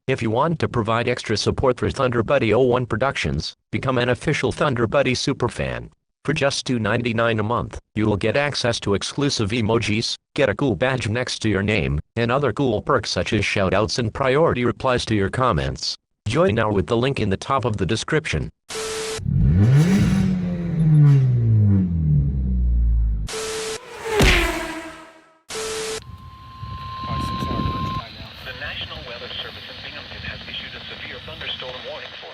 If you want to provide extra support for ThunderBuddy 01 Productions, become an official ThunderBuddy superfan. For just $2.99 a month, you will get access to exclusive emojis, get a cool badge next to your name, and other cool perks such as shoutouts and priority replies to your comments. Join now with the link in the top of the description. The National Weather Service in Binghamton has issued a severe thunderstorm warning for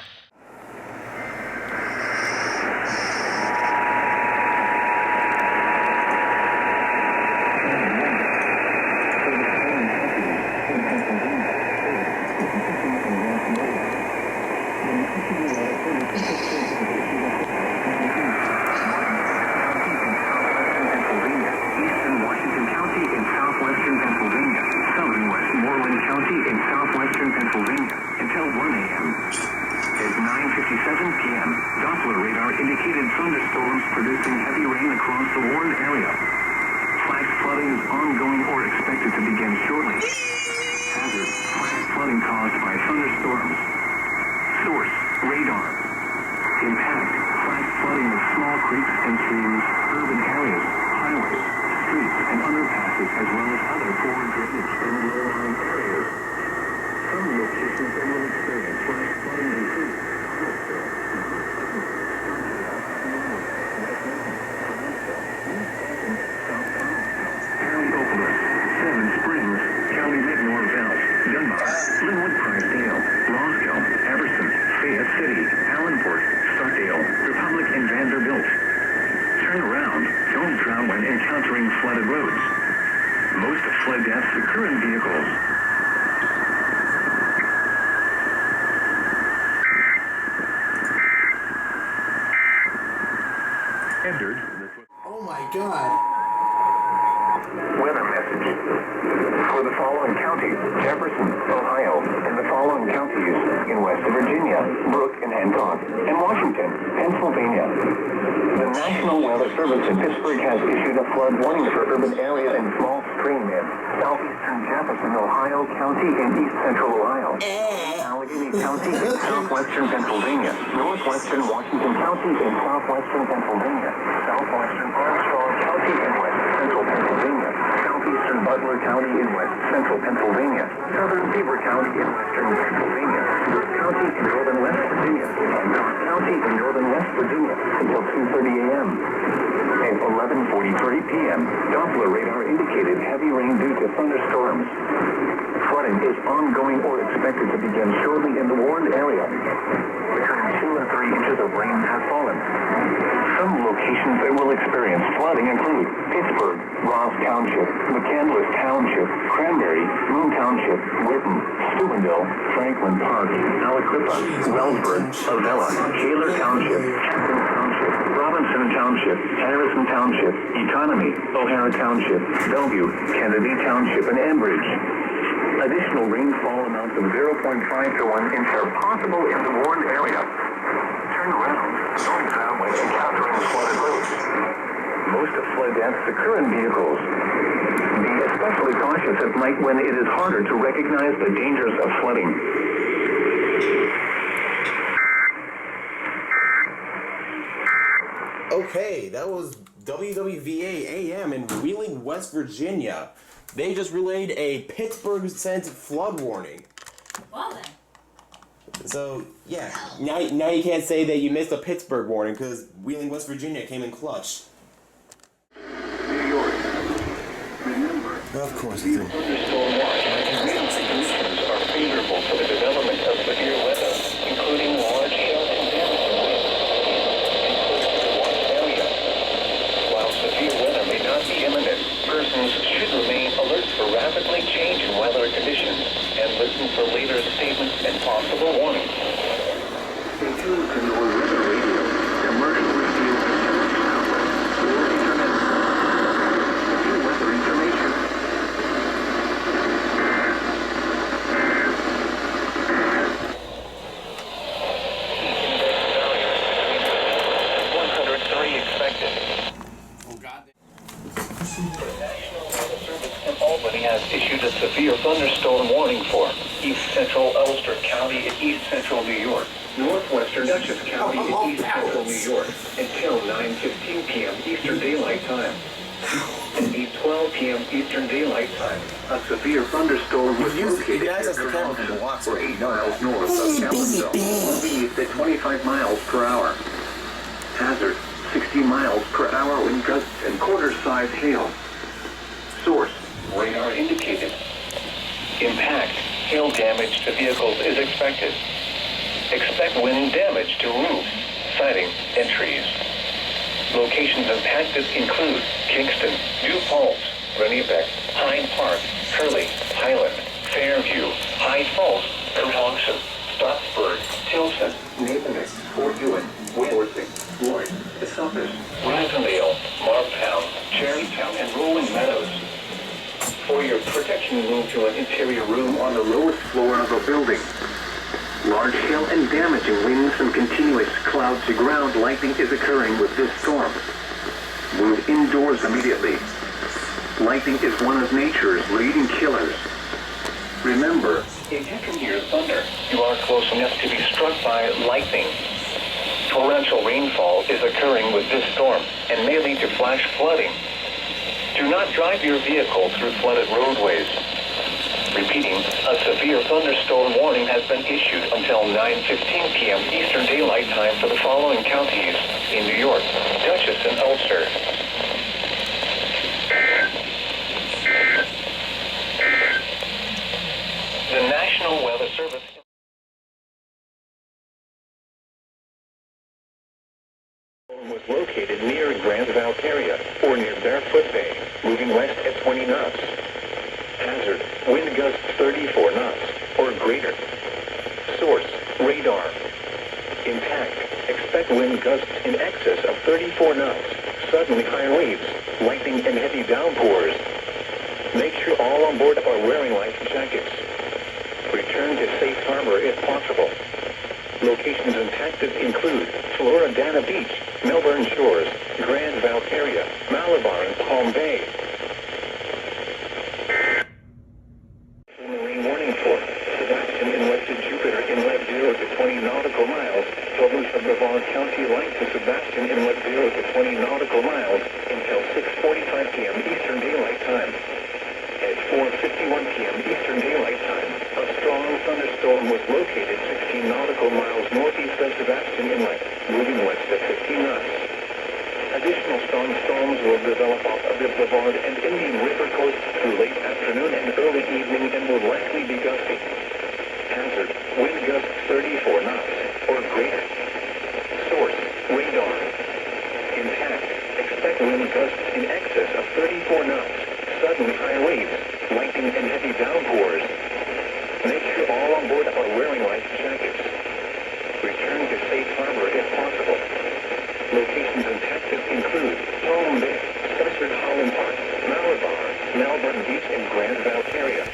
in southwestern Pennsylvania until 1 a.m. At 9:57 p.m., Doppler radar indicated thunderstorms producing heavy rain across the warned area. Flash flooding is ongoing or expected to begin shortly. Hazard: flash flooding caused by thunderstorms. Source: radar. Impact: flash flooding of small creeks and streams, urban areas, highways, streets, and underpasses, as well as other poor drainage and low-lying areas. Some locations will experience flash flooding and creeks. County 7 Springs, County Mid-Norvell, Dunbar, Linwood, Pricedale, Roscoe, Everson, Fayette City, Allenport, Stockdale, Republic, and Vanderbilt. Turn around. Don't drown when encountering flooded roads. Most flood deaths occur in vehicles. Oh my God. Weather message. For the following counties: Jefferson, Ohio, and the following counties in West Virginia, Brooke and Hancock, and Washington, Pennsylvania. The National Weather Service in Pittsburgh has issued a flood warning for urban area and small stream in southeastern Jefferson, Ohio County, and east central Ohio. Allegheny County in southwestern Pennsylvania, northwestern Washington County in southwestern Pennsylvania, southwestern Armstrong County in west central Pennsylvania, southeastern Butler County in west central Pennsylvania, southern Beaver County in western Pennsylvania, York County in northern West Virginia, and North County in northern West Virginia until 2:30 a.m. At 11:43 p.m., Doppler radar indicated heavy rain due to thunderstorms. Flooding is ongoing or expected to begin shortly in the warned area. Between 2 and 3 inches of rain have fallen. Some locations that will experience flooding include Pittsburgh, Ross Township, McCandless Township, Cranberry, Moon Township, Whitten, Steubenville, Franklin Park, Aliquippa, Wellsburg, Avella, Shaler Township, Chapman Township, Robinson Township, Harrison Township, Economy, O'Hara Township, Bellevue, Kennedy Township, and Ambridge. Additional rainfall amounts of 0.5 to 1 inch are possible in the warned area. Turn around. Don't drown when encountering flooded roads. Most flood deaths occur in vehicles. Be especially cautious at night when it is harder to recognize the dangers of flooding. Okay, that was WWVA AM in Wheeling, West Virginia. They just relayed a Pittsburgh-sent flood warning. Well then. So, yeah, now you can't say that you missed a Pittsburgh warning because Wheeling, West Virginia came in clutch. New York. Remember, Of course it did. thunderstorm watch conditions are favorable for the development of severe weather, including large hail and damaging winds, including the warned area. While severe weather may not be imminent, persons should remain alert for rapidly changing weather conditions and listen for later statements and possible warnings. Stay tuned to your weather radio, commercial radio, or internet. New weather information. Albany has issued a severe thunderstorm warning for east central Ulster County in east central New York. Northwestern Dutchess County in east central New York until 9:15 p.m. Eastern Daylight Time. At 8:12 p.m. Eastern Daylight Time, a severe thunderstorm was located near Carrollton, or 8 miles north of Charlottesville, moving at 25 miles per hour. Hazard, 60 miles per hour wind gusts and quarter-size hail. Source, radar indicated. Impact, hail damage to vehicles is expected. Expect wind damage to roofs, siding, and trees. Locations impacted include Kingston, New Paltz, Rennebeck, Hyde Park, Hurley, Highland, Fairview, Hyde Falls, Cohasset, Stottsburg, Tilson, Nathaniel, Fort Ewan, Worthing, Floyd, Esopus, Ransomdale, Marktown, Cherrytown, and Rolling Meadows. For your protection, move to an interior room on the lowest floor of a building. Large hail and damaging winds and continuous cloud-to-ground lightning is occurring with this storm. Move indoors immediately. Lightning is one of nature's leading killers. Remember, if you can hear thunder, you are close enough to be struck by lightning. Torrential rainfall is occurring with this storm and may lead to flash flooding. Do not drive your vehicle through flooded roadways. Repeating, a severe thunderstorm warning has been issued until 9:15 p.m. Eastern Daylight Time for the following counties in New York, Dutchess, and Ulster. The National Weather Service was located near Grand Valkyria or near Barefoot Bay, moving west at 20 knots. Hazard, wind gusts 34 knots or greater. Source, radar. Impact, expect wind gusts in excess of 34 knots, suddenly high waves, lightning and heavy downpours. Make sure all on board are wearing life jackets. Return to safe harbor if possible. Locations impacted include Floridana Beach, Melbourne Shores, Grand Valkyria, Malabar, and Palm Bay. Marine warning for Sebastian Inlet to Jupiter Inlet 0 to 20 nautical miles, Duluth of Brevard County light to Sebastian Inlet 0 to 20 nautical miles until 6:45 p.m. Eastern Daylight Time. At 4:51 p.m. Eastern Daylight Time, a strong thunderstorm was located 16 nautical miles northeast of Sebastian Inlet, moving west at 15 knots. Additional strong storms will develop off of the Brevard and Indian River coast through late afternoon and early evening and will likely be gusty. Hazard, wind gusts 34 knots or greater. Source, radar. Impact, expect wind gusts in excess of 34 knots, suddenly high waves, lightning and heavy downpours. Make sure all on board are wearing life jackets. Return to safe harbor if possible. Locations impacted include Palm Bay, Stratford Holland Park, Malabar, Melbourne Beach, and Grand Valkyria.